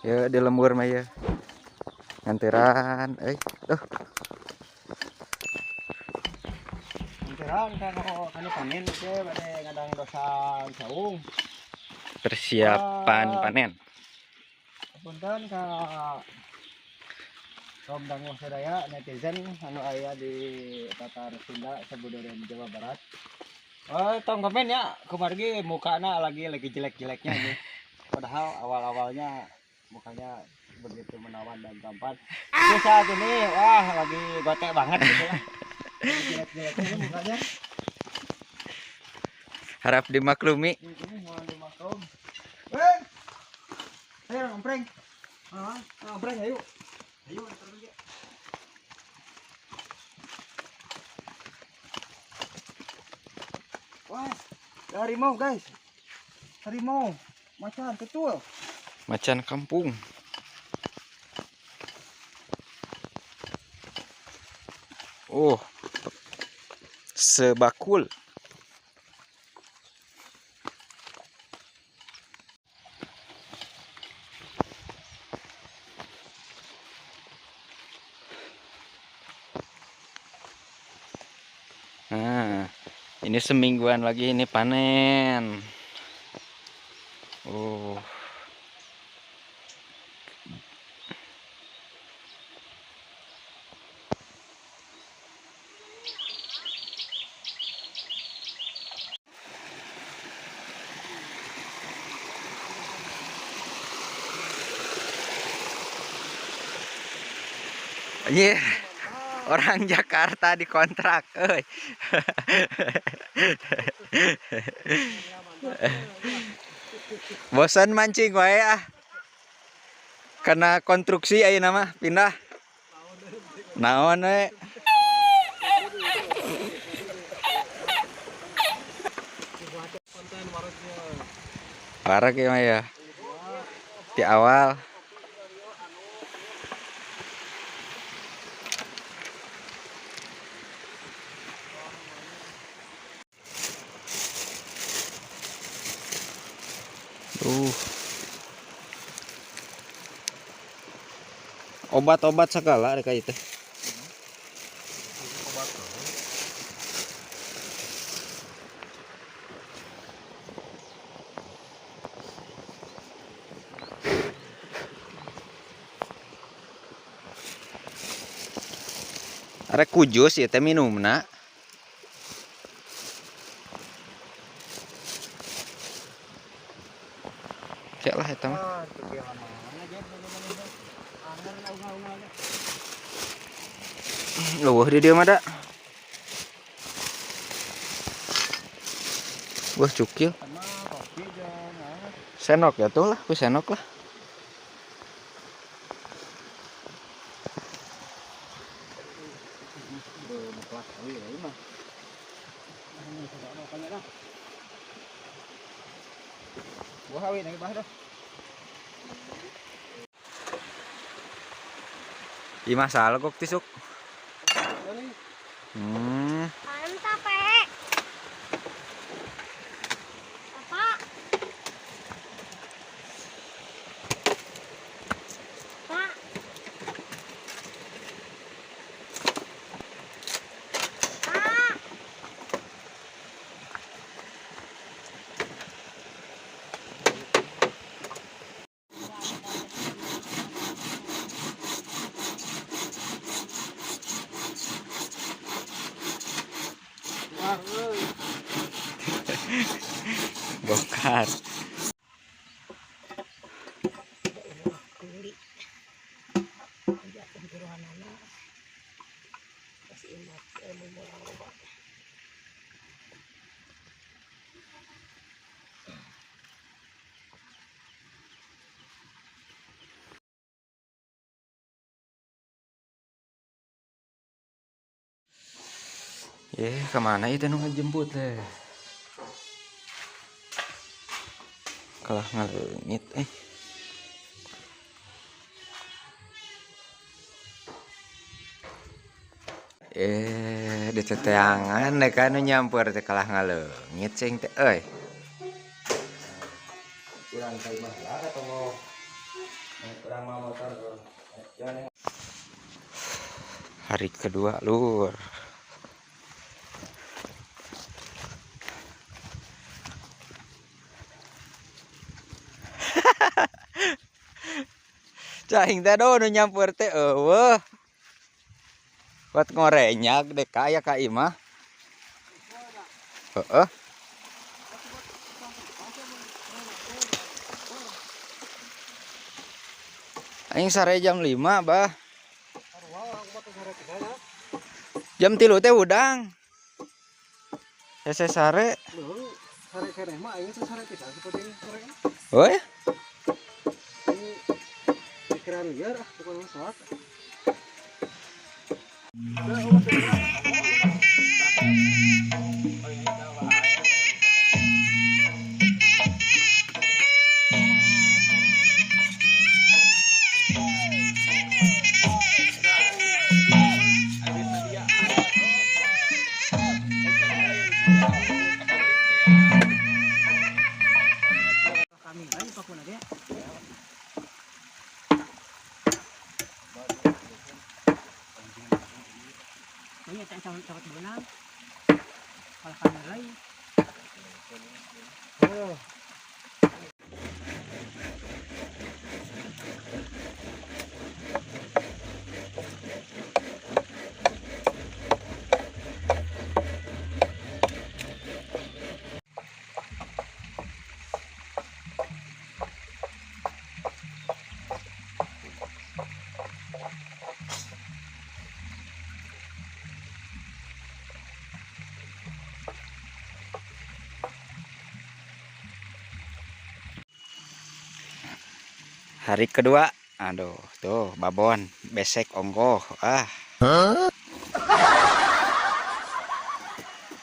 Ya di lembur mah ya. Nganteran tuh Anteran kan panen ke bade ngadang dosa saung. persiapan panen. Punten ka kaum dangu sadaya netizen anu aya di Tatar Sunda Sabudaya Jawa Barat. Tong komen ya, kumargi mukanya lagi jelek-jeleknya ini. Padahal awal-awalnya mukanya begitu menawan dan tampan. Tapi saat ini wah lagi gotek banget gitu lah. Jelek-jeleknya ini mukanya. Harap dimaklumi. Ini mohon dimaklum. Preng, ayo ngompreng. Ngompreng ayo. Ayo antar lagi. Wah, harimau guys. Harimau, macan kecil. Macan kampung. Oh, sebakul. Nah, ini semingguan lagi ini panen. Oh. Iya, orang Jakarta dikontrak, bosan mancing wae ah. Karena konstruksi ayeuna mah pindah. Naon we? Parah ya ya. Di awal. Obat-obat segala ada kayak itu. Ada kujus ya teh minumna. Cek lah eta mah. Loh di dia mah da. Wah cukil. Senok ya tuh lah, ku senok lah. Iya masalah kok tisuk. Mantap, Pak. Pak. Pak. Pak. Bongkar. Kemana itu nu ngejemput teh? Kalah ngaleungit di teteangan deh kan nyampur teh kalah ngaleungit cing teh euy. Kurang kayak masalah atau Hari kedua lur. Cahing teh do nu nyampur teh eueuh. Buat ngorenyak dek aya ka imah. Heeh. Aing sare jam 5, bah. Jam 3 teh udang. Hese sare. Sare-sare mah aing teh sare pisan seperti ini sore. Oh ya? Ini pikiran liar bukan sholat. Kami lagi pakun aja. Banyak tak sahabat benang. Kalau kami lagi. Hari kedua. Aduh, tuh babon besek ongkoh.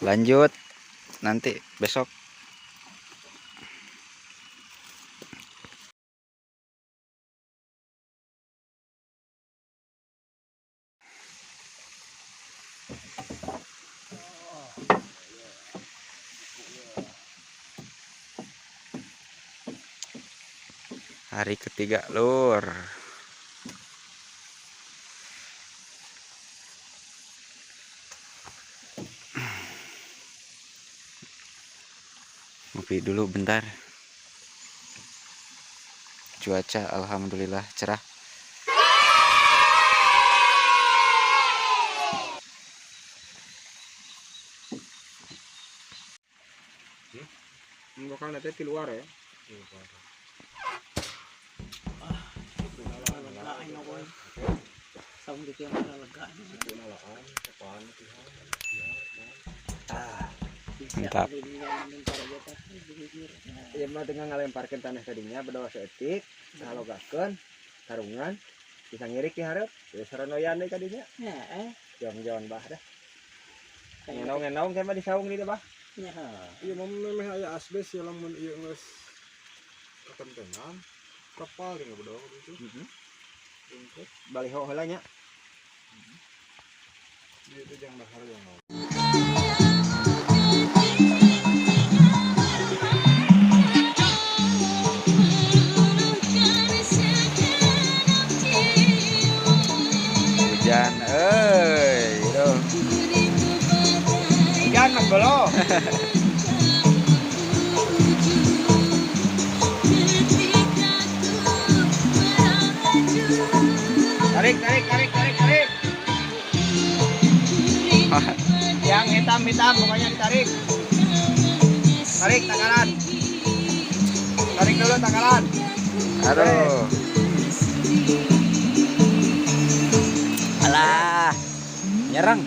Lanjut nanti besok. Hari ketiga lur. Ngopi dulu bentar. Cuaca alhamdulillah cerah. Bakal nanti di luar ya. Mantap. Iya mah dengan ngalemparkeun tanah tadinya berdoa seetik, ngalogakeun karungan bisa ngirik di hareup, geus saranoyan deui kadinya. Heeh. Jong-jong bah dah. Ngenong-ngenong teh mah disaung di teh bah. Iya mau memeh aya asbes ya lamun ieu geus kekentengan kapal tinggal berdoa gitu. Baliho heula nya. Ieu teh jang bahar yang mau. Hujan tuh. Ikan Mas Bolo. Tarik. Yang hitam pokoknya ditarik. Tarik tanggalan. Tarik dulu tanggalan. Aduh. Alah. Nyerang.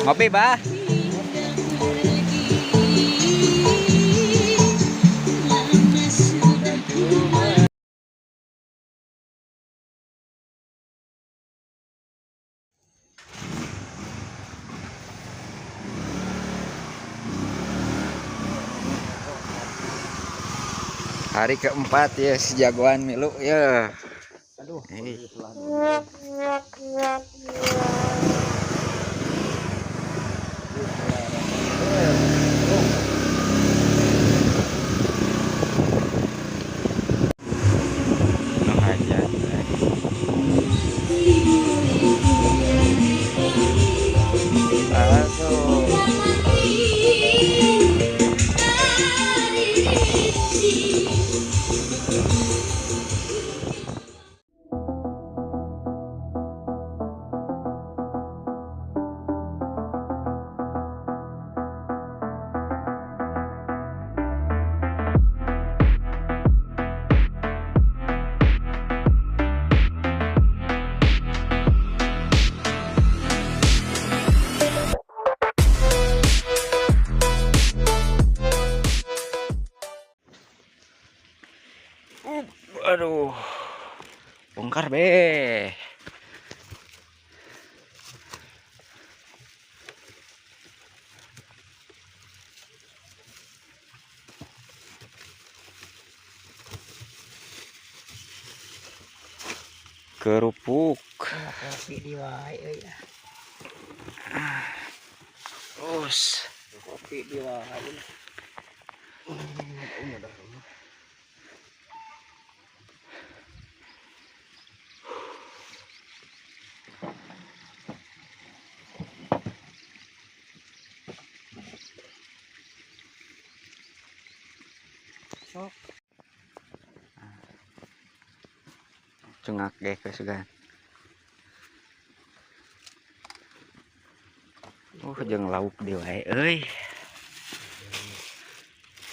Ngopi, Bah. Hari keempat ya si jagoan milu ya. Aduh. bongkar be. Kerupuk. Kopi di wae euy. Terus Kopi di wae. Sok. cengak ge kesugan. Jeung lauk di wae euy.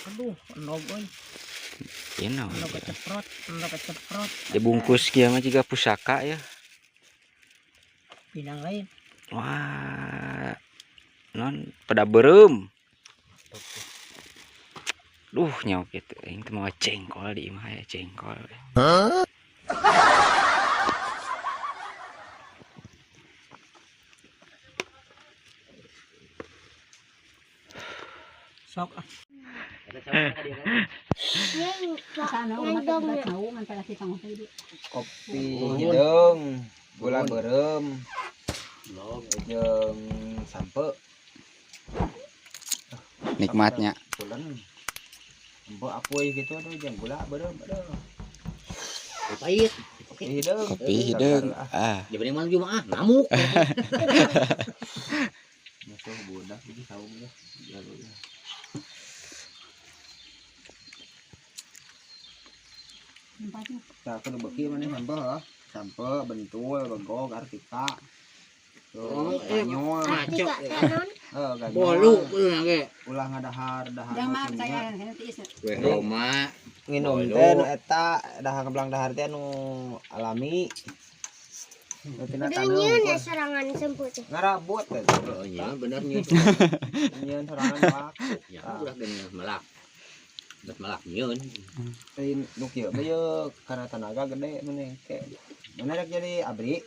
Aduh, enog euy. Ino. Enog keceprot, enog keceprot. Dibungkus kieu mah jiga pusaka ya. Pinang lain. Wah. Non pada beureum. Duh nyawa gitu. Aing teh mau cengkol di imah ya cengkol. Sok ah. Kopi hidung, gula berem, jeung sampe. Nikmatnya. Pulen. Empo apoy gitu tuh jeung gula berem aduh. Pahit. Kopi hidung. Kopi hidung. Ah. Jadi malam Jumat ngamuk. Musuh budak jadi saung ya. Nah, kudu beki maneh sampe sampe bentul bengkok artika. Tuh, ganyol. Tiga tenon. Ganyol. Bolu ge. Ulah ngadahar dahar. Weh Roma. Nginum teh nu eta dahar belang dahar teh anu alami. Tina Udah taneuh. nyeun ya serangan semput. Ngarabut teh. Oh iya bener nya. Nyeun sorangan waktu. Ya udah geus melak. Geus melak nyeun. Teh nu kieu beuyeuh karena tenaga gede meneh ke. Mana rek jadi abri?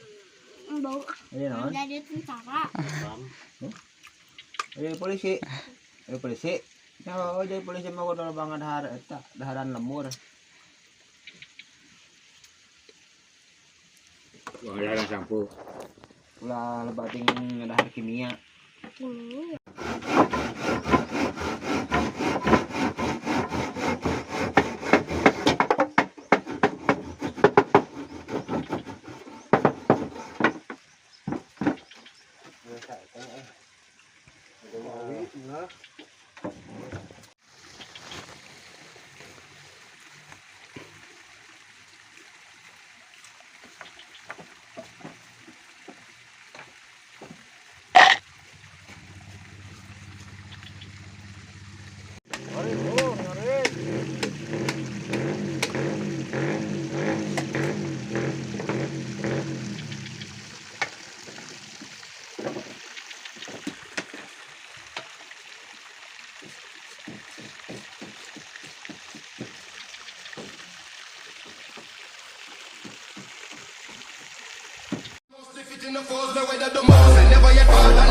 Bau Jadi naon? jadi tentara. Jadi polisi. Jadi polisi. Ya, jadi polisi mah kudu banget dahar eta, daharan lemur. Wah, ada sampo. Ulah lebating dahar kimia. Ini In the force, the way that the most, and never yet fall.